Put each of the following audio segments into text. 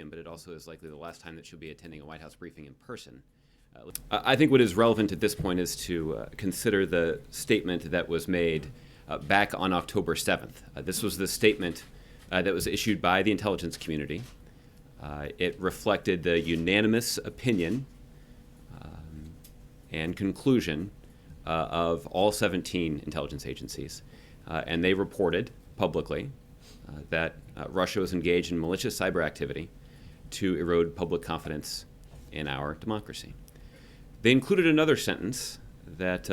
but it also is likely the last time that she'll be attending a White House briefing in person. I think what is relevant at this point is to consider the statement that was made back on October 7th. This was the statement that was issued by the intelligence community. It reflected the unanimous opinion and conclusion of all 17 intelligence agencies. And they reported publicly that Russia was engaged in malicious cyber activity to erode public confidence in our democracy. They included another sentence that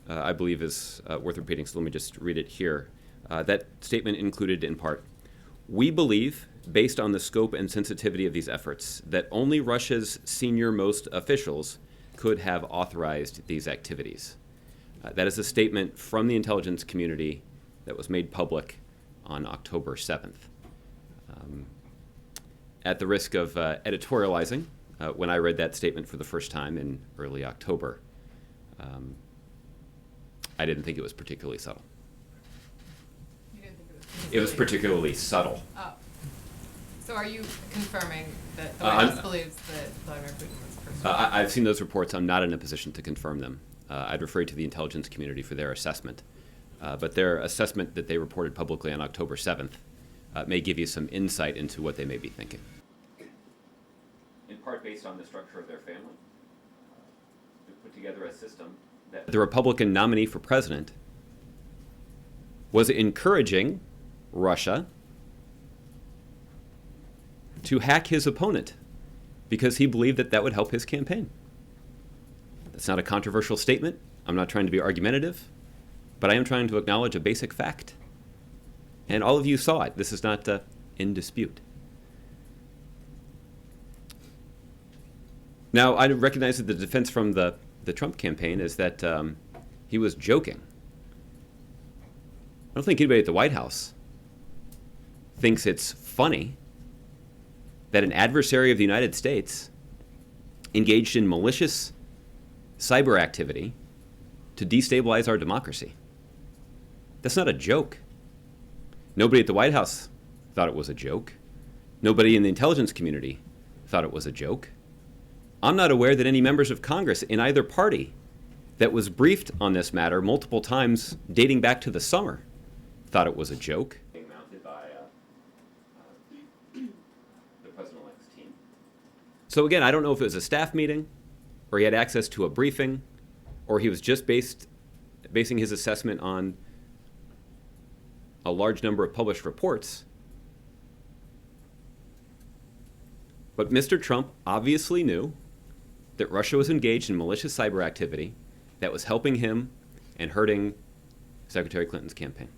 I believe is worth repeating, so let me just read it here. That statement included in part, "We believe, based on the scope and sensitivity of these efforts, that only Russia's senior-most officials could have authorized these activities." That is a statement from the intelligence community that was made public on October 7th. At the risk of editorializing, when I read that statement for the first time in early October, I didn't think it was particularly subtle. You didn't think it was particularly... It was particularly subtle. Oh. So are you confirming that the White House believes that Vladimir Putin was personally... I've seen those reports. I'm not in a position to confirm them. I'd refer to the intelligence community for their assessment. But their assessment that they reported publicly on October 7th may give you some insight into what they may be thinking. In part based on the structure of their family, we put together a system that the Republican nominee for president was encouraging Russia to hack his opponent because he believed that that would help his campaign. That's not a controversial statement. I'm not trying to be argumentative, but I am trying to acknowledge a basic fact. And all of you saw it. This is not in dispute. Now, I recognize that the defense from the Trump campaign is that he was joking. I don't think anybody at the White House thinks it's funny that an adversary of the United States engaged in malicious cyber activity to destabilize our democracy. That's not a joke. Nobody at the White House thought it was a joke. Nobody in the intelligence community thought it was a joke. I'm not aware that any members of Congress in either party that was briefed on this matter multiple times dating back to the summer thought it was a joke. Being mounted by the president-elect's team. So again, I don't know if it was a staff meeting, or he had access to a briefing, or he was just basing his assessment on a large number of published reports. But Mr. Trump obviously knew that Russia was engaged in malicious cyber activity that was helping him and hurting Secretary Clinton's campaign.